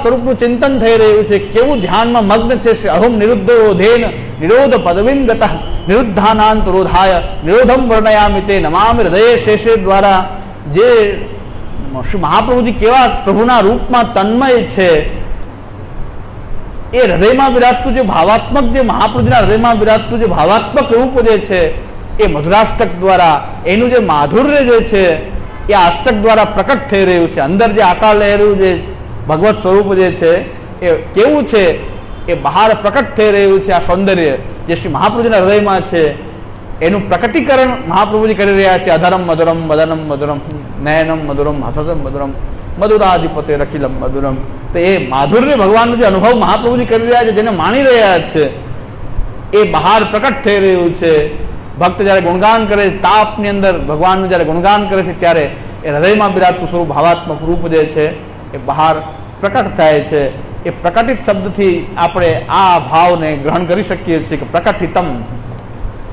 સ્વરૂપનું ચિંતન થઈ રહ્યું છે, કેવું ધ્યાનમાં મગ્ન છે. અહમ નિરુદ્ધોધેન નિરોધ પદવીમ ગતઃ નિરુદ્ધાનાંત રોધાય નિરોધમ વર્ણયામિ તે નમામિ હૃદય શેષે દ્વારા જે શ્રી મહાપ્રભુજી કેવા પ્રભુના રૂપમાં તન્મય છે, એ હૃદયમાં વિરાજતું જે ભાવાત્મક, જે મહાપ્રભુજીના હૃદયમાં વિરાજતું જે ભાવાત્મક રૂપ જે છે, એ મધુરાષ્ટક દ્વારા એનું જે માધુર્ય જે છે એ અષ્ટક દ્વારા પ્રકટ થઈ રહ્યું છે. અંદર જે આકાર લહેરું જે ભગવત સ્વરૂપ જે છે એ કેવું છે એ બહાર પ્રકટ થઈ રહ્યું છે. આ સૌંદર્ય જે શ્રી મહાપ્રભુજીના હૃદયમાં છે એનું પ્રકટીકરણ મહાપ્રભુજી કરી રહ્યા છે. અધરમ મધુરમ વદનમ મધુરમ નયનમ મધુરમ હસતમ મધુરમ મધુરાધિપતે રખિલમ મધુરમ. તો એ માધુર્ય ભગવાનનો જે અનુભવ મહાપ્રભુજી કરી રહ્યા છે, જેને માણી રહ્યા છે, એ બહાર પ્રકટ થઈ રહ્યું છે. ભક્ત જ્યારે ગુણગાન કરે છે, તાપની અંદર ભગવાનનું જ્યારે ગુણગાન કરે છે, ત્યારે એ હૃદયમાં બિરાજતું સ્વરૂપ ભાવાત્મક રૂપ જે છે એ બહાર પ્રકટ થાય છે. એ પ્રકટિત શબ્દથી આપણે આ ભાવને ગ્રહણ કરી શકીએ છીએ કે પ્રકટિતમ,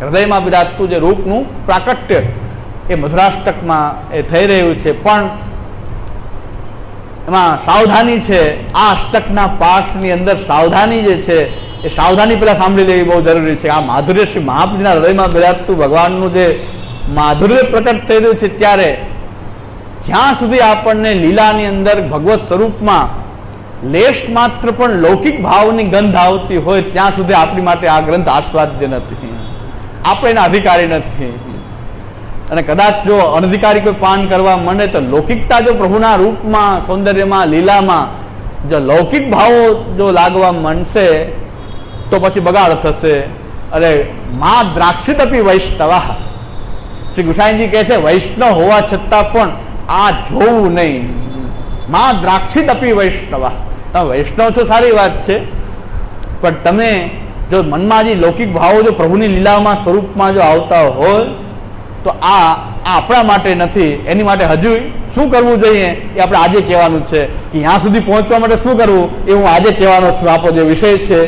હૃદયમાં બિરાજતું જે રૂપનું પ્રાકટ્ય એ મધુરાષ્ટકમાં એ થઈ રહ્યું છે. પણ એમાં સાવધાની છે. આ અષ્ટકના પાઠની અંદર સાવધાની જે છે એ સાવધાની પેલા સાંભળી લેવી બહુ જરૂરી છે. આ માધુર્ય શ્રી મહાપ્રભુના હૃદયમાં બિરાજતું ભગવાનનું જે માધુર્ય પ્રકટ થઈ રહ્યું છે, ત્યારે જ્યાં સુધી આપણને લીલાની અંદર ભગવત સ્વરૂપમાં લેશ માત્ર પણ લૌકિક ભાવની ગંધ આવતી હોય, ત્યાં સુધી આપણી માટે આ ગ્રંથ આસ્વાદ્ય નથી, આપણે એના અધિકારી નથી. અને કદાચ જો અનધિકારી કોઈ પાન કરવા માંડે તો લૌકિકતા જો પ્રભુના રૂપમાં, સૌંદર્યમાં, લીલામાં જો લૌકિક ભાવો જો લાગવા માંડશે તો પછી બગાડ થશે. અરે મા દ્રાક્ષિત અપી વૈષ્ણવ, શ્રી ગુસાઈજી કહે છે વૈષ્ણવ હોવા છતાં પણ આ જોવું નહીં. મા દ્રાક્ષિત અપી વૈષ્ણવ, તમે વૈષ્ણવ છો સારી વાત છે, પણ તમે જો મનમાં જે લૌકિક ભાવો જો પ્રભુની લીલામાં સ્વરૂપમાં જો આવતા હોય તો આ આપણા માટે નથી. એની માટે હજુ શું કરવું જોઈએ એ આપણે આજે કહેવાનું છે. કે ત્યાં સુધી પહોંચવા માટે શું કરવું એ હું આજે કહેવાનો છું. આપણો જે વિષય છે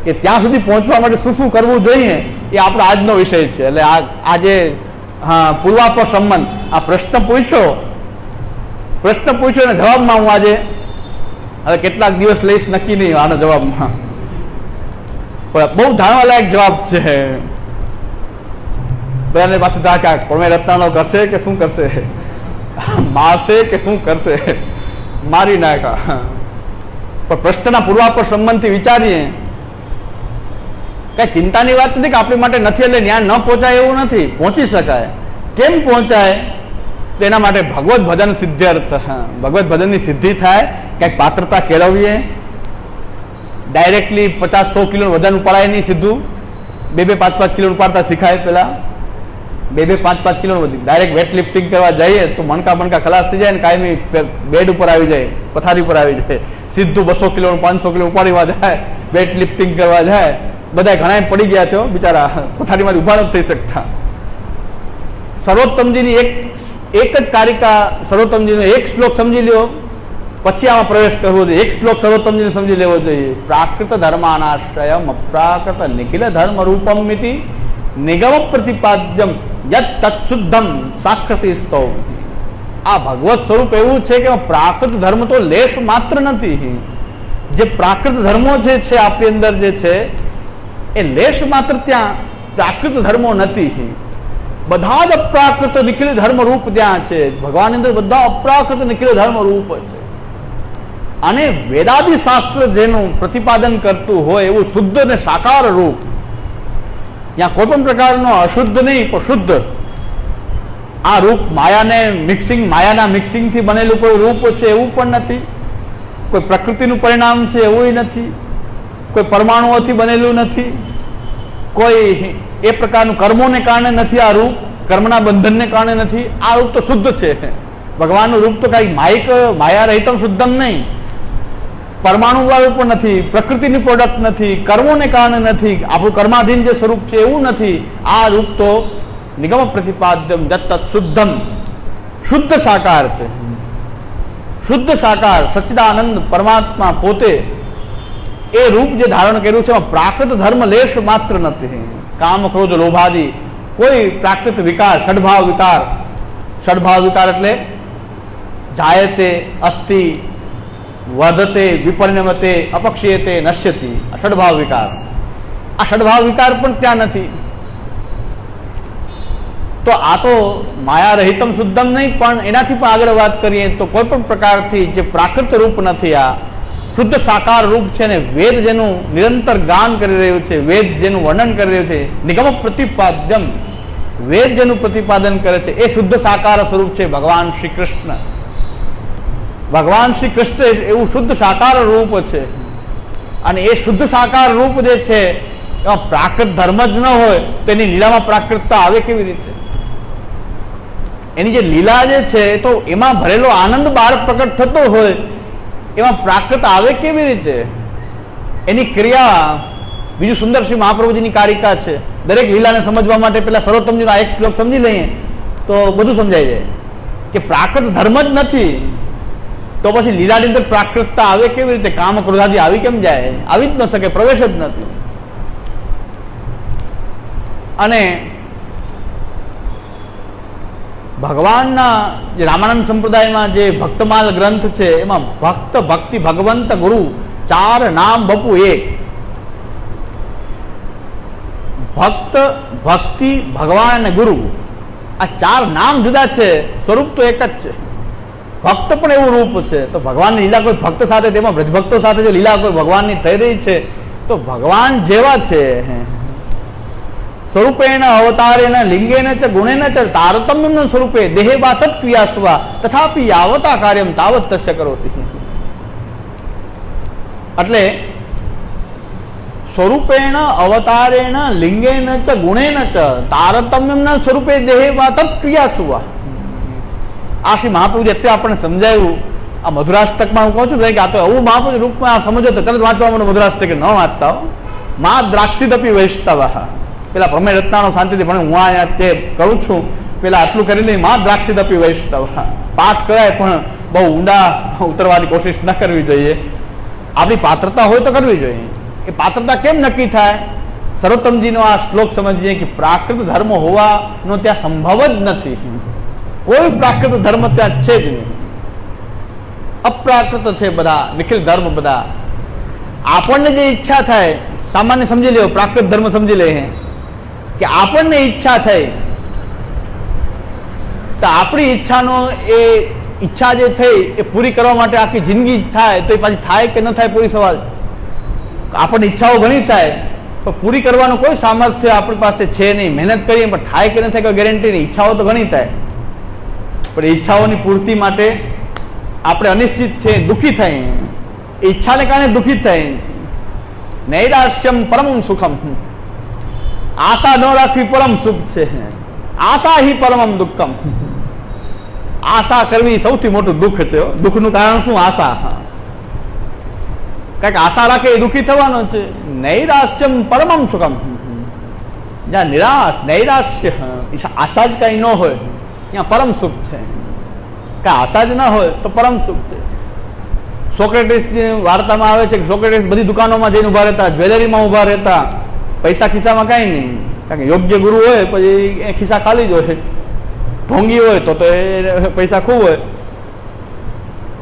કે ત્યાં સુધી પહોંચવા માટે શું શું કરવું જોઈએ એ આપણો આજનો વિષય છે. એટલે આજે પૂર્વાપર સંબંધ આ પ્રશ્ન પૂછ્યો અને જવાબમાં હું આજે હવે કેટલાક દિવસ લઈશ નક્કી નહીં આનો જવાબમાં, પણ બહુ જાણવા લાયક જવાબ છે. બધાને પાછું થાય કે પ્રમેય રત્નાનો કરશે કે શું કરશે, મારશે કે શું કરશે, મારી નાખા. પણ પ્રશ્નના પૂર્વાપર સંબંધથી વિચારીએ, કઈ ચિંતાની વાત નથી કે આપણી માટે નથી એટલે ન્યાય ન પહોંચાય એવું નથી, પહોંચી શકાય. કેમ પહોંચાય? તો એના માટે ભગવત ભજન સિદ્ધ્યર્થ, ભગવત ભજનની સિદ્ધિ થાય. કંઈક પાત્રતા કેળવીએ. ડાયરેક્ટલી 50-100 કિલો વજન ઉપાડાય નહીં, સીધું 2-5 કિલો ઉપાડતા શીખાય. પેલા 2-5 કિલો ડાયરેક્ટ વેટ લિફ્ટિંગ કરવા જઈએ તો મણકા ખલાસ થઈ જાય ને કાયમી બેડ ઉપર આવી જાય, પથારી ઉપર આવી જાય. સીધું 200 કિલો 500 કિલો ઉપાડીમાં જાય, વેટ લિફ્ટિંગ કરવા જાય. બધા ઘણા પડી ગયા છો બિચારા, પથારીમાંથી ઉભા નથી થઈ શકતા. સર્વોત્તમજીની એક જ કારિકા, સર્વોત્તમજીનો એક શ્લોક સમજી લ્યો, પછી આમાં પ્રવેશ કરવો જોઈએ. એક શ્લોક સર્વોત્તમજીને સમજી લેવો જોઈએ. પ્રાકૃત ધર્માનાશ્રયમ અપ્રાકૃત નિખિલ ધર્મ રૂપમ મિતિ નિગમ પ્રતિપાદ્યમ યત તત્શુદ્ધમ સાક્ષતિ સ્તૌ. આ ભગવત સ્વરૂપ એવું છે કે પ્રાકૃત ધર્મ તો લેશ માત્ર નથી. જે પ્રાકૃત ધર્મો જે છે આપણી અંદર જે છે એ લેશ માત્ર ત્યાં પ્રાકૃત ધર્મો નથી. બધા જ અપ્રાકૃત નિખિલ ધર્મ રૂપ ત્યાં છે. ભગવાનની અંદર બધા અપ્રાકૃત નિખિલ ધર્મ રૂપ છે. અને વેદાદિ શાસ્ત્ર જેનું પ્રતિપાદન કરતું હોય એવું શુદ્ધ અને સાકાર રૂપ, ત્યાં કોઈ પણ પ્રકારનો અશુદ્ધ નહીં પણ શુદ્ધ આ રૂપ. માયાના મિક્સિંગથી બનેલું કોઈ રૂપ છે એવું પણ નથી. કોઈ પ્રકૃતિનું પરિણામ છે એવું નથી. કોઈ પરમાણુઓથી બનેલું નથી. કોઈ એ પ્રકારનું કર્મોને કારણે નથી. આ રૂપ કર્મના બંધનને કારણે નથી. આ રૂપ તો શુદ્ધ છે. ભગવાનનું રૂપ તો કઈ માયા રહિતમ શુદ્ધમ નહીં, પરમાણુ વાળું પણ નથી, પ્રકૃતિની પ્રોડક્ટ નથી, કર્મોને કારણે નથી, આપણું કર્માધીન જે સ્વરૂપ છે એવું નથી. આ રૂપ તો નિગમ પ્રતિપાદ્યમ દત્ત શુદ્ધમ, શુદ્ધ સાકાર છે. શુદ્ધ સાકાર સચ્ચિદાનંદ પરમાત્મા પોતે એ રૂપ જે ધારણ કર્યું છે એમાં પ્રાકૃત ધર્મ લેશ માત્ર નથી. કામ ક્રોધ લોભાદી કોઈ પ્રાકૃત વિકાર, ષડભાવ વિકાર એટલે જાયતે અસ્તિ વધતે, વિપરિણમતે, અપક્ષીયતે, નશ્યતિ. આ ષડભાવ વિકાર. આ ષડભાવ વિકાર પણ ત્યાં નથી. તો આ તો માયા રહિતમ શુદ્ધમ નહીં, પણ એનાથી પણ આગળ વાત કરીએ તો કોઈ પણ પ્રકારથી જે પ્રાકૃત રૂપ નથી, આ શુદ્ધ સાકાર રૂપ છે ને વેદ જેનું નિરંતર ગાન કરી રહ્યું છે, વેદ જેનું વર્ણન કરી રહ્યું છે, નિગમ પ્રતિપાદ્યમ, વેદ જેનું પ્રતિપાદન કરે છે એ શુદ્ધ સાકાર સ્વરૂપ છે ભગવાન શ્રી કૃષ્ણ. ભગવાન શ્રી કૃષ્ણ એવું શુદ્ધ સાકાર રૂપ છે. અને એ શુદ્ધ સાકાર રૂપ જે છે એમાં પ્રાકૃત ધર્મ જ ન હોય તો એની લીલામાં પ્રાકૃતતા આવે કેવી રીતે? એની જે લીલા જે છે તો એમાં ભરેલો આનંદ બહાર પ્રકટ થતો હોય, એમાં પ્રાકૃત આવે કેવી રીતે? એની ક્રિયા, બીજું સુંદર શ્રી મહાપ્રભુજીની કારિકા છે. દરેક લીલાને સમજવા માટે પેલા સર્વોત્તમજીનો આ એક શ્લોક સમજી લઈએ તો બધું સમજાઈ જાય કે પ્રાકૃત ધર્મ જ નથી તો પછી લીલાની અંદર પ્રાકૃતતા આવે કેવી રીતે? કામ ક્રોધાદી આવી કેમ જાય? આવી જ ન શકે, પ્રવેશ જ નથી. અને ભગવાનના જે રામાનંદ સંપ્રદાયમાં જે ભક્તમાલ ગ્રંથ છે એમાં ભક્ત, ભક્તિ, ભગવંત, ગુરુ ચાર નામ બપુ એક. ભક્ત, ભક્તિ, ભગવાન અને ગુરુ આ ચાર નામ જુદા છે, સ્વરૂપ તો એક જ છે. ભક્ત પણ એવું રૂપ છે. તો ભગવાનની લીલા કોઈ ભક્ત સાથે, તેમાં બ્રજભક્તો સાથે જો લીલા કોઈ ભગવાનની થઈ રહી છે તો ભગવાન જેવા છે. સ્વરૂપેણ અવતારેણ લિંગેન ચ ગુણેન ચ તારતમ્યમ સ્વરૂપે દેહે વા તત્ ક્રિયાસ્વા તથાપિ યાવતા કાર્યમ તાવત તસ્ય કરોતિ. એટલે સ્વરૂપેણ અવતારેણ લિંગેન ચ ગુણેન ચ તારતમ્યમ સ્વરૂપે દેહે વા તત્ ક્રિયાસ્વા. આ શ્રી મહાપ્રભુજી અત્યારે આપણને સમજાયું. આ મધુરાષ્ટકમાં હું કહું છું કે આ તો એવું મહાપ્રભુ રૂપમાં સમજો તો તરત વાંચવા મને મધુરાષ્ટક ન વાંચતા હો. મા દ્રાક્ષિદપી વૈષ્ણવ, પેલા પ્રમેય રત્નાનો શાંતિથી પણ હું અહીંયા તે કરું છું, પેલા આટલું કરી લઈ. મા દ્રાક્ષિદપી વૈષ્ણવ પાઠ કરાય પણ બહુ ઊંડા ઉતરવાની કોશિશ ન કરવી જોઈએ. આપણી પાત્રતા હોય તો કરવી જોઈએ. એ પાત્રતા કેમ નક્કી થાય? સર્વોત્તમજીનો આ શ્લોક સમજીએ કે પ્રાકૃત ધર્મ હોવાનો ત્યાં સંભવ જ નથી. કોઈ પ્રાકૃત ધર્મ ત્યાં છે જ નહીં, અપ્રાકૃત છે બધા, નિખિલ ધર્મ બધા. આપણને જે ઈચ્છા થાય, સામાન્ય સમજી લો, પ્રાકૃત ધર્મ સમજી લે કે આપણને ઈચ્છા થઈ તો આપણી ઈચ્છાનો એ ઈચ્છા જે થઈ એ પૂરી કરવા માટે આખી જિંદગી થાય તો એ પાછી થાય કે ન થાય પૂરી સવાલ. આપણને ઈચ્છાઓ ઘણી થાય તો પૂરી કરવાનું કોઈ સામર્થ્ય આપણી પાસે છે નહીં. મહેનત કરીએ પણ થાય કે ન થાય કોઈ ગેરંટી નહીં. ઈચ્છાઓ તો ઘણી થાય પણ ઈચ્છાઓની પૂર્તિ માટે આપણે અનિશ્ચિત છે, દુઃખી થઈ, ઈચ્છાને કારણે દુઃખી થઈ. નૈરાશ્યમ પરમ સુખમ, આશા ન રાખવી પરમ સુખ છે. આશા હિ પરમમ દુઃખમ, આશા કરવી સૌથી મોટું દુઃખ છે. દુઃખનું કારણ શું? આશા. કઈક આશા રાખે એ દુઃખી થવાનો છે. નૈરાશ્યમ પરમમ સુખમ, જ્યાં નિરાશ, નૈરાશ્ય, આશા જ કઈ ન હોય ત્યાં પરમ સુખ છે. કઈ આશા જ ન હોય તો પરમ સુખ છે. સોક્રેટિસની વાર્તામાં આવે છે કે સોક્રેટિસ બધી દુકાનોમાં જઈને ઉભા રહેતા, જ્વેલરીમાં ઉભા રહેતા, પૈસા ખિસ્સામાં કાંઈ નહીં. કારણ કે યોગ્ય ગુરુ હોય પછી એ ખિસ્સા ખાલી જ હોય, ઢોંગી હોય તો એ પૈસા ખૂબ હોય.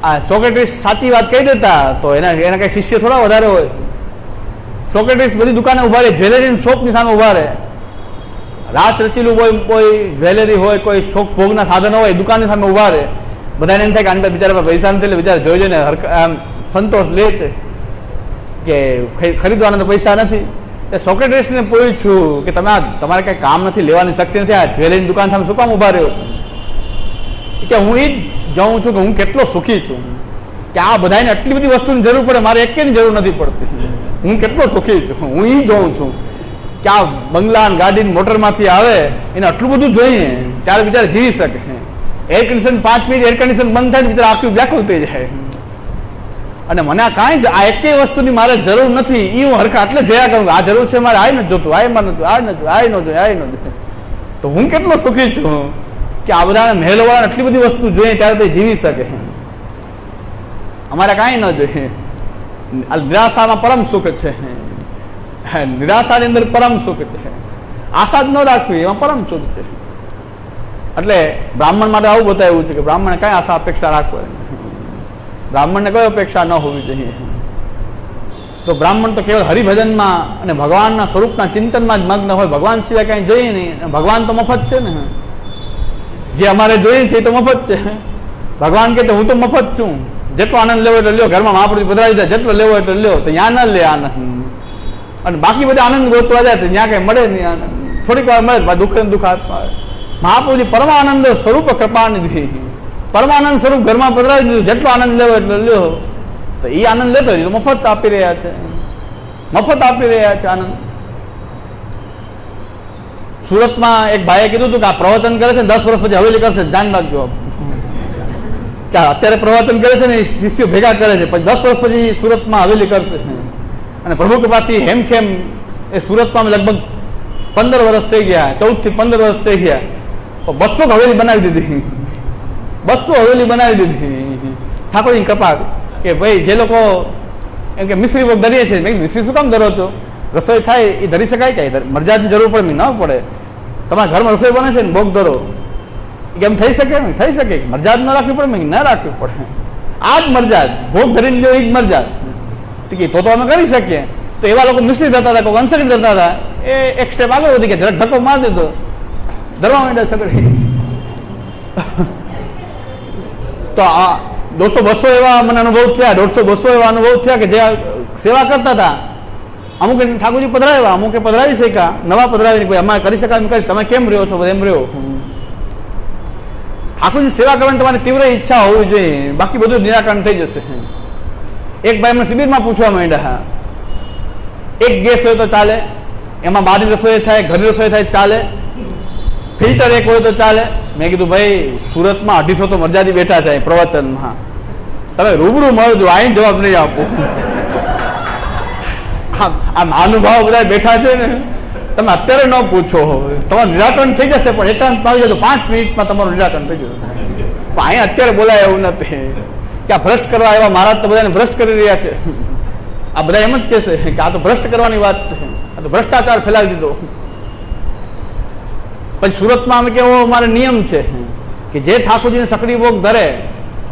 આ સોક્રેટિસ સાચી વાત કહી દેતા તો એના કઈ શિષ્ય થોડા વધારે હોય. સોક્રેટિસ બધી દુકાને ઉભા રહે, જ્વેલરી શોપની સામે ઉભા રહે. રાત રચેલું કોઈ જ્વેલરી હોય, કોઈ શોક ભોગના સાધનો હોય, દુકાનની સામે ઉભા રહે. બધાને એમ થાય કે આની બિચારા પૈસા નથી, એટલે બિચારા જોઈ જોઈને આમ સંતોષ લે છે કે ખરીદવાના તો પૈસા નથી. એ સોક્રેટિસને પૂછ્યું કે તમે તમારે કઈ કામ નથી, લેવાની શક્તિ નથી, આ જ્વેલરીની દુકાન સામે શું કામ ઉભા રહ્યો? કે હું એ જ જાઉં છું કે હું કેટલો સુખી છું, કે આ બધાને આટલી બધી વસ્તુની જરૂર પડે, મારે એકેની જરૂર નથી પડતી. હું કેટલો સુખી છું. હું એ જોઉં છું કે આ બંગલા ગાડી મોટરમાંથી આવે એને આટલું બધું જોઈએ ત્યારે બિચારા જીવી શકે. Air condition 5 minute air condition બંધ થાય બિચારા આખું વ્યાકુળ થઈ જાય. અને મને કાંઈ જ આ એકેય વસ્તુની મારે જરૂર નથી, એ હું હરખા એટલે જોયા કરું. આ જરૂર છે મારે, આ નથી જોતું, આ એમાં નથી, આ નથી, આ ન જોઈએ, આ ન જોઈએ. તો હું કેટલો સુખી છું કે આ બધાને મહેલવાળાને આટલી બધી વસ્તુ જોઈએ ત્યારે તે જીવી શકે. અમારે કાંઈ ન જોઈએ. નિરાશામાં પરમ સુખ છે, નિરાશાની અંદર પરમ સુખ છે. આશા જ ન રાખવી એમાં પરમ સુખ છે. એટલે બ્રાહ્મણ માટે આવું બતાવ્યું છે કે બ્રાહ્મણ કઈ આશા અપેક્ષા રાખવો. બ્રાહ્મણને કોઈ અપેક્ષા ન હોવી જોઈએ. તો બ્રાહ્મણ તો કેવળ હરિભજનમાં અને ભગવાનના સ્વરૂપના ચિંતનમાં જ મગ્ન હોય, ભગવાન સિવાય કાંઈ જોઈએ નહીં. ભગવાન તો મફત છે ને, જે અમારે જોઈએ છે એ તો મફત છે. ભગવાન કહે તો હું તો મફત છું, જેટલો આનંદ લેવો એટલો લ્યો, ઘરમાં મહાપુરુષ પધરાવી જાય જેટલો લેવો એટલો લ્યો, તો ત્યાં ન લે આનંદ. અને બાકી બધા આનંદ ગોતવા જાય તો ત્યાં કંઈ મળે નહીં આનંદ, થોડીક વાર મળે દુઃખ દુઃખ હાથમાં. મહાપુરુષ પરમાનંદ સ્વરૂપ કૃપાનિધિ, પરમાનંદ સ્વરૂપ ઘરમાં પધરાવી દીધું, જેટલો આનંદ લેવો એટલો લ્યો. તો એ આનંદ લેતો હોય તો મફત આપી રહ્યા છે, મફત આપી રહ્યા છે આનંદ. સુરતમાં એક ભાઈએ કીધું હતું કે આ પ્રવચન કરે છે 10 વર્ષ પછી હવેલી કરશે, ધ્યાન રાખજો. અત્યારે પ્રવચન કરે છે ને શિષ્યો ભેગા કરે છે, પછી 10 વર્ષ પછી સુરતમાં હવેલી કરશે. અને પ્રભુ કૃપાથી હેમખેમ એ સુરતમાં લગભગ 15 વર્ષ થઈ ગયા, 14 થી 15 વર્ષ થઈ ગયા. 200 હવેલી બનાવી દીધી, 200 હવેલી બનાવી દીધી ઠાકોરની કૃપા. કે ભાઈ જે લોકો એમ કે મિશ્રી ભોગ ધરીએ છે, મિશ્રી શું કામ ધરો છો? રસોઈ થાય એ ધરી શકાય કે મરજાદની જરૂર પડે? ન પડે. તમારા ઘરમાં રસોઈ બને છે ને ભોગ ધરો, કેમ થઈ શકે? થઈ શકે. મરજાદ ન રાખવી પડે? ન રાખવી પડે. આ જ મરજાદ, ભોગ ધરીને લ્યો એ જ મરજાદ. તો અમે કરી શકીએ. તો એવા લોકો મિશ્રી ધરતા હતા, કોઈ અંસરી ધરતા હતા, એ એક સ્ટેપ આગળ વધી ગયા, જરાક ધક્કો મારી દીધો, ધરવા માંડ્યા સગડી. તો આ 150-200 એવા મને અનુભવ થયા, 150-200 એવા અનુભવ થયા કે જે સેવા કરતા હતા. અમુક ઠાકોરજી પધરાવ્યા, અમુકે પધરાવી શક્યા, નવા પધરાવીને કોઈ અમારે કરી શકાય એમ કરી, તમે કેમ રહ્યો છો એમ રહ્યો. ઠાકોરજી સેવા કરવાની તમારી તીવ્ર ઈચ્છા હોવી જોઈએ, બાકી બધું નિરાકરણ થઈ જશે. એક ભાઈ મને શિબિરમાં પૂછવા માંડ્યા, એક ગેસ હોય તો ચાલે, એમાં બહારની રસોઈ થાય, ઘરની રસોઈ થાય ચાલે, ફિલ્ટર એક હોય તો ચાલે. મેં કીધું ભાઈ સુરતમાં 250 તો મરજાદી બેઠા છે પ્રવચનમાં, તમે રૂબરૂ મળજો, આઈને જવાબ નહીં આપો. આ મહાનુભાવ બધા બેઠા છે ને, તમે અત્યારે ન પૂછો, તમારું નિરાકરણ થઈ જશે. પણ એકાંત આવી જતો 5 મિનિટમાં તમારું નિરાકરણ થઈ જશે. પણ અહીંયા અત્યારે બોલાય એવું નથી કે આ ભ્રષ્ટ કરવા આવ્યા મહારાજ તો બધાને ભ્રષ્ટ કરી રહ્યા છે. આ બધા એમ જ કહેશે કે આ તો ભ્રષ્ટ કરવાની વાત છે, આ તો ભ્રષ્ટાચાર ફેલાવી દીધો. પછી સુરતમાં અમે કેવો અમારે નિયમ છે કે જે ઠાકોરજીને સકડી ભોગ ધરે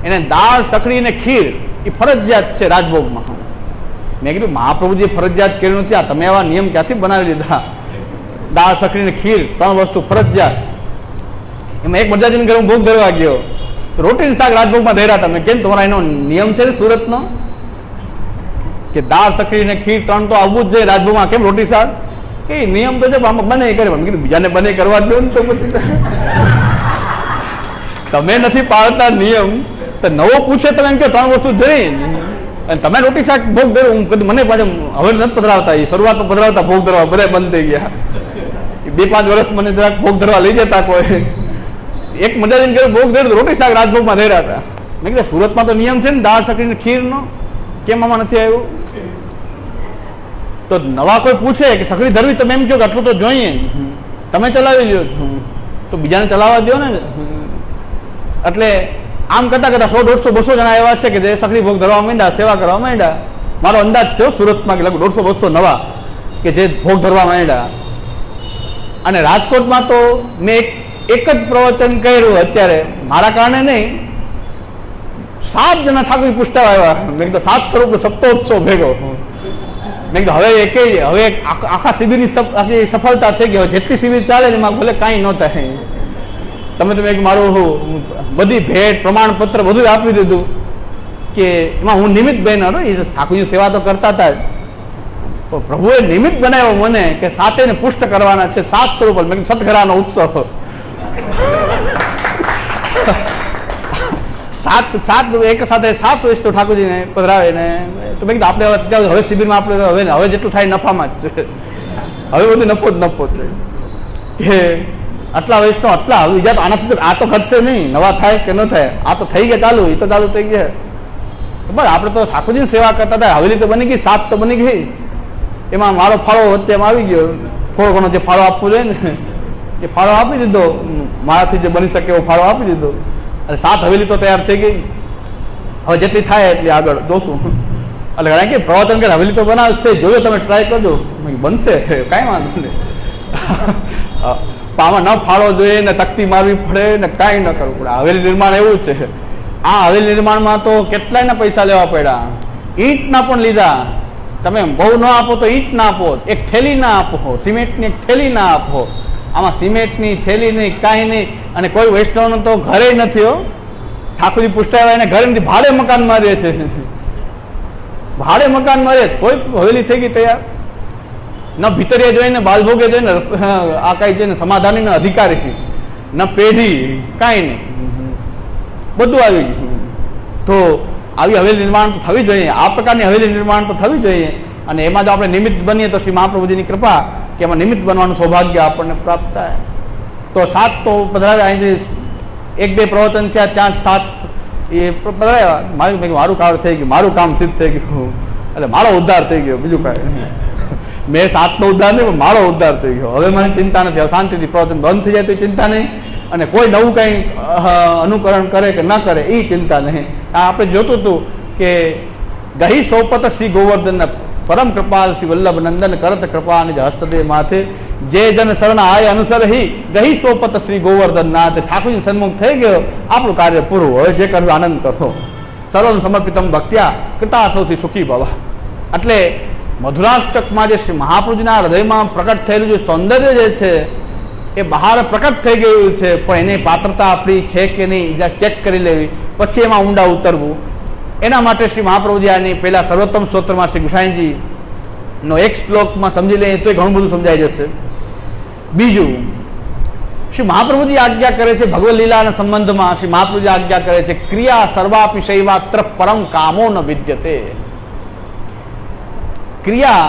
એને દાળ, સકડી અને ખીર એ ફરજિયાત છે રાજભોગમાં. મેં કીધું મહાપ્રભુજીએ ફરજિયાત કર્યું નથી, આ તમે આવા નિયમ ક્યાંથી બનાવી લીધા? દાળ, સકડી અને ખીર 3 વસ્તુ ફરજિયાત. એમાં એક મરજાજીને ઘરે હું ભોગ ધરવા ગયો તો રોટી શાક રાજભોગમાં ધર્યા હતા. મેં કેમ તમારા એનો નિયમ છે ને સુરતનો કે દાળ, સકડી અને ખીર 3 તો આવવું જ જોઈએ રાજભોગમાં, કેમ રોટી શાક? કે નિયમ તો છે આમાં બને કરે. મેં કીધું બીજાને બને કરવા દો ને, તો પછી તમે નથી પાળતા નિયમ તો નવો પૂછે તમે એમ કે 3 વસ્તુ ધરી અને તમે રોટી શાક ભોગ ધરો. હું કીધું મને પાછું હવે નથી પધરાવતા, એ શરૂઆતમાં પધરાવતા ભોગ ધરવા, બધા બંધ થઈ ગયા. 2-5 વર્ષ મને જરાક ભોગ ધરવા લઈ જતા. કોઈ એક મજાજીને ઘરે ભોગ ધર્યો, રોટી શાક રાજભોગમાં ધર્યા હતા. મેં કીધું સુરતમાં તો નિયમ છે ને દાળ, સકડી ખીરનો, કેમ આમાં નથી આવ્યું? તો નવા કોઈ પૂછે કે સકડી ધરવી, તમે એમ કહો કે આટલું તો જોઈએ, તમે ચલાવી લો, તો બીજાને ચલાવવા દો ને. એટલે આમ કરતા કરતા 100-150-200 જણા એવા છે કે જે સકડી ભોગ ધરવા માંડ્યા, સેવા કરવા માંડ્યા. મારો અંદાજ છે સુરતમાં કે લગભગ 150-200 નવા કે જે ભોગ ધરવા માંડ્યા. અને રાજકોટમાં તો મેં એક જ પ્રવચન કર્યું અત્યારે, મારા કારણે નહીં, 7 જણા ઠાકોર પૂછતા આવ્યા. મેં કીધું 7 સ્વરૂપ સપ્તોત્સવ ભેગો. મેં કીધું હવે આખા શિબિરની આખી સફળતા થઈ ગઈ. જેટલી શિબિર ચાલે એમાં ભલે કાંઈ ન થાય. તમે મારું બધી ભેટ, પ્રમાણપત્ર બધું આપી દીધું કે એમાં હું નિમિત્ત બન્યો. એ ઠાકોરજી સેવા તો કરતા હતા, પ્રભુએ નિમિત્ત બનાવ્યો મને કે 7 પુષ્ટ કરવાના છે, 7 સ્વરૂપ. મેં સતઘરાનો ઉત્સવ, 7 એક સાથે 7 વસ્તુ ઠાકોરજીને પધરાવે ને. તો મેં કીધું આપણે હવે શિબિરમાં આપણે હવે જેટલું થાય નફામાં જ છે, હવે બધું નફો જ નફો છે કે આટલા વયસનો આટલા. હવે બીજા તો આનાથી આ તો ઘટશે નહીં, નવા થાય કે ન થાય, આ તો થઈ ગયા ચાલુ, એ તો ચાલુ થઈ ગયા. બસ આપણે તો ઠાકોરજીની સેવા કરતા હતા. હવેલી તો બની ગઈ, 7 તો બની ગઈ. એમાં મારો ફાળો વચ્ચે એમાં આવી ગયો, થોડો ઘણો જે ફાળો આપવો જોઈએ ને એ ફાળો આપી દીધો, મારાથી જે બની શકે એવો ફાળો આપી દીધો. અને 7 હવેલી તો તૈયાર થઈ ગઈ. હવે જેટલી થાય એટલી આગળ જોશું. એટલે કારણ કે પ્રવચન કે હવેલી તો બનાવશે, જોયો તમે ટ્રાય કરજો, બનશે, કાંઈ વાંધો નહીં. આમાં ન ફાળો જોઈએ ને તકતી મારવી પડે ને કાંઈ ન કરવું પડે. હવેલી નિર્માણ એવું છે આ હવેલી નિર્માણમાં તો કેટલાયના પૈસા લેવા પડ્યા, ઈંટના પણ લીધા. તમે બહુ ન આપો તો ઈંટ ના આપો, એક થેલી ના આપો, સિમેન્ટની એક થેલી ના આપો. આમાં સિમેન્ટની થેલી નહીં, કાંઈ નહીં. અને કોઈ વૈષ્ણવનું તો ઘરે નથી હો. ઠાકોરજી પૂછતા હોય એને ઘરે નથી, ભાડે મકાનમાં રહે છે. ભાડે મકાનમાં રહે, કોઈ હવેલી થઈ ગઈ તૈયાર. ન ભીતરે જોઈને બાલભોગે જોઈને આ કાંઈ જોઈને સમાધાની ન અધિકારી ન પેઢી કાંઈ નહીં, બધું આવી ગયું. તો આવી હવેલી નિર્માણ તો થવી જોઈએ, આ પ્રકારની હવેલી નિર્માણ તો થવી જોઈએ. અને એમાં જો આપણે નિમિત્ત બનીએ તો શ્રી મહાપ્રભુજીની કૃપા કે એમાં નિમિત્ત બનવાનું સૌભાગ્ય આપણને પ્રાપ્ત થાય. તો 7 તો પધરાવ્યા, અહીંથી 1-2 પ્રવચન થયા, ત્યાં 7 એ પધરાવ્યા. મારું કામ થઈ ગયું, મારું કામ સિદ્ધ થઈ ગયું, એટલે મારો ઉદ્ધાર થઈ ગયો, બીજું કાંઈ નહીં. મેં 7નો ઉદ્ધાર નહીં, પણ મારો ઉદ્ધાર થઈ ગયો. હવે મને ચિંતા નથી, હવે શાંતિથી પ્રવચન બંધ થઈ જાય તો ચિંતા નહીં, અને કોઈ નવું કંઈ અનુકરણ કરે કે ન કરે એ ચિંતા નહીં. આપણે જોતું હતું કે ગહી સોપત શ્રી ગોવર્ધન પરમ કૃપાલ શ્રી વલ્લભ નંદન કરત કૃપા નિજ હસ્તદે માથે જે જન શરણ આય અનુસર હી ગહી સોપત શ્રી ગોવર્ધન નાથ. ઠાકોરજી સન્મુખ થઈ ગયો, આપણું કાર્ય પૂરું. હવે જે કરવું આનંદ કરો. સર્વમ સમર્પિતમ ભક્ત્યા કૃતા સૌથી સુખી ભવા. એટલે મધુરાષ્ટકમાં જે શ્રી મહાપ્રભુજીના હૃદયમાં પ્રકટ થયેલું જે સૌંદર્ય જે છે એ બહાર પ્રકટ થઈ ગયું છે, પણ એની પાત્રતા આપણી છે કે નહીં એ ચેક કરી લેવી, પછી એમાં ઊંડા ઉતરવું. એના માટે શ્રી મહાપ્રભુજી આની પહેલા સર્વોત્તમ સ્તોત્રમાં શ્રી ગુસાઈજીનો એક શ્લોકમાં સમજી લઈએ તો ઘણું બધું સમજાઈ જશે. બીજું, શ્રી મહાપ્રભુજી આજ્ઞા કરે છે ભગવદ લીલાના સંબંધમાં. શ્રી મહાપ્રભુજી આજ્ઞા કરે છે ક્રિયા સર્વાપી શૈવાત્ર પરમ કામો ન વિદ્યતે. ક્રિયા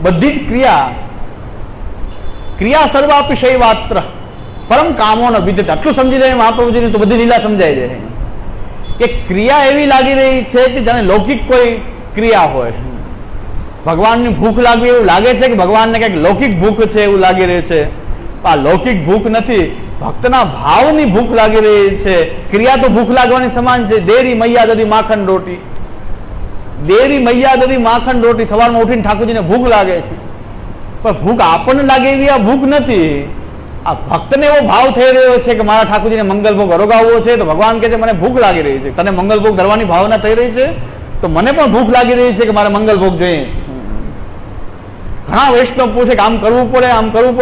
બધી જ ક્રિયા સર્વાપી શૈવાત્ર પરમ કામો ન વિદ્યતે. આટલું સમજી જાય મહાપ્રભુજીની તો બધી લીલા સમજાઈ જાય કે ક્રિયા એવી લાગી રહી છે કે જાણે લૌકિક કોઈ ક્રિયા હોય. ભગવાનની ભૂખ લાગવી એવું લાગે છે કે ભગવાનને કંઈક લૌકિક ભૂખ છે એવું લાગી રહી છે. આ લૌકિક ભૂખ નથી, ભક્તના ભાવની ભૂખ લાગી રહી છે. ક્રિયા તો ભૂખ લાગવાની સમાન છે. દેરી મૈયા દદી માખણ રોટી, દેરી મૈયા દદી માખણ રોટી. સવારમાં ઉઠીને ઠાકોરજીને ભૂખ લાગે છે, પણ ભૂખ આપણને લાગે એવી આ ભૂખ નથી. આ ભક્તને એવો ભાવ થઈ રહ્યો છે કે મારા ઠાકોરજીને મંગલભોગ અરોગાવવો છે, તો ભગવાન કહે છે મને ભૂખ લાગી રહી છે. તને મંગલભોગ ધરવાની ભાવના થઈ રહી છે, તો મને પણ ભૂખ લાગી રહી છે કે મારે મંગલભોગ જોઈએ. ઘણા વૈષ્ણવ પૂછે કે આમ કરવું પડે, આમ કરવું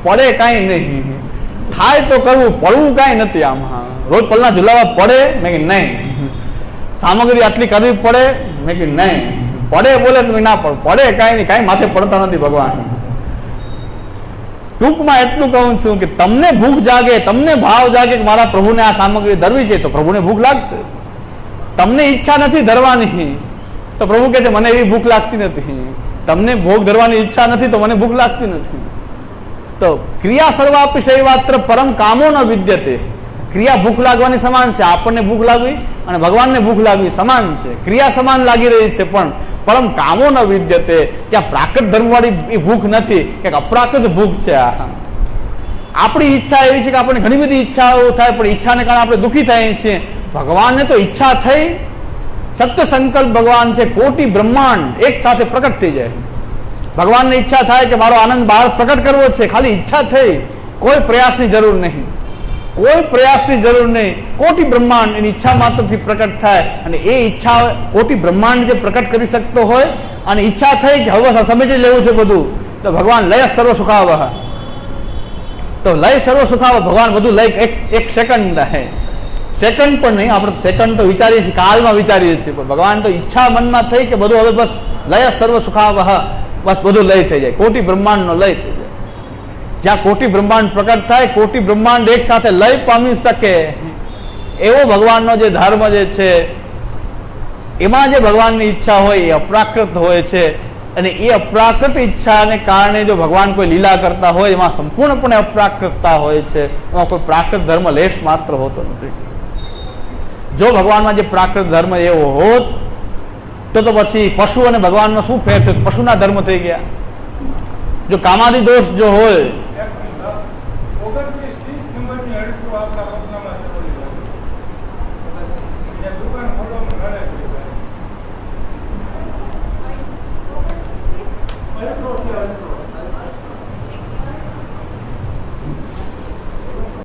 પડે કાંઈ નહીં. થાય તો કરવું, પડવું કાંઈ નથી. આમાં રોજ પલના ઝુલાવા પડે? મેં કે નહીં. સામગ્રી આટલી કરવી પડે? મેં કે નહીં. પડે બોલે ના પડે કાંઈ નહીં, કાંઈ માથે પડતા નથી ભગવાન. ટૂંકમાં એટલું કહું છું કે તમને ભૂખ જાગે, તમને ભાવ જાગે કે મારા પ્રભુને આ સામગ્રી ધરવી છે, તો પ્રભુને ભૂખ લાગશે. તમને ઈચ્છા નથી ધરવાની, તો પ્રભુ કહે છે મને એવી ભૂખ લાગતી નથી. તમને ભોગ ધરવાની ઈચ્છા નથી, તો મને ભૂખ લાગતી નથી. તો ક્રિયા સર્વાપી શૈવાત્ર પરમ કામો ન વિદ્યતે. ક્રિયા ભૂખ લાગવાની સમાન છે. આપણને ભૂખ લાગવી અને ભગવાનને ભૂખ લાગવી સમાન છે. ક્રિયા સમાન લાગી રહી છે, પણ પરમ કામો ન વિદ્યતે. ત્યાં પ્રાકૃત ધર્મવાળી એ ભૂખ નથી, કે અપ્રાકૃત ભૂખ છે. આપણી ઈચ્છા એવી છે કે આપણને ઘણી બધી ઈચ્છાઓ થાય, પણ ઈચ્છાને કારણે આપણે દુઃખી થઈએ છીએ. ભગવાનને તો ઈચ્છા થઈ, સત્ય સંકલ્પ ભગવાન છે, કોટી બ્રહ્માંડ એક સાથે પ્રકટ થઈ જાય. ભગવાનને ઈચ્છા થાય કે મારો આનંદ બહાર પ્રકટ કરવો છે, ખાલી ઈચ્છા થઈ, કોઈ પ્રયાસની જરૂર નહીં, કોઈ પ્રયાસની જરૂર નહીં. કોટી બ્રહ્માંડ એની ઈચ્છા માત્રથી પ્રકટ થાય, અને એ ઈચ્છા કોટી બ્રહ્માંડ જે પ્રકટ કરી શકતો હોય, અને ઈચ્છા થઈ કે હવે સમેટી લેવું છે બધું, તો ભગવાન લય સર્વ સુખાવહ. તો લય સર્વ સુખાવહ, ભગવાન બધું લય એક સેકન્ડ રહે. સેકન્ડ પણ નહીં, આપણે સેકન્ડ તો વિચારીએ છીએ, કાલમાં વિચારીએ છીએ, પણ ભગવાન તો ઈચ્છા મનમાં થઈ કે બધું હવે બસ લય સર્વ સુખાવહ, બસ બધું લય થઈ જાય. કોટી બ્રહ્માંડનો લય થઈ જાય. જ્યાં કોટી બ્રહ્માંડ પ્રકટ થાય, કોટી બ્રહ્માંડ એક સાથે લય પામી શકે એવો ભગવાનનો જે ધર્મ જે છે, એમાં જે ભગવાનની ઈચ્છા હોય એ અપ્રાકૃત હોય છે. અને એ અપ્રાકૃત ઈચ્છાને કારણે જો ભગવાન કોઈ લીલા કરતા હોય, એમાં સંપૂર્ણપણે અપ્રાકૃતતા હોય છે. એમાં કોઈ પ્રાકૃત ધર્મ લેશ માત્ર હોતો નથી. જો ભગવાનમાં જે પ્રાકૃત ધર્મ એવો હોત તો પછી પશુ અને ભગવાનમાં શું ફેર થયો? પશુના ધર્મ થઈ ગયા. જો કામાદી દોષ જો હોય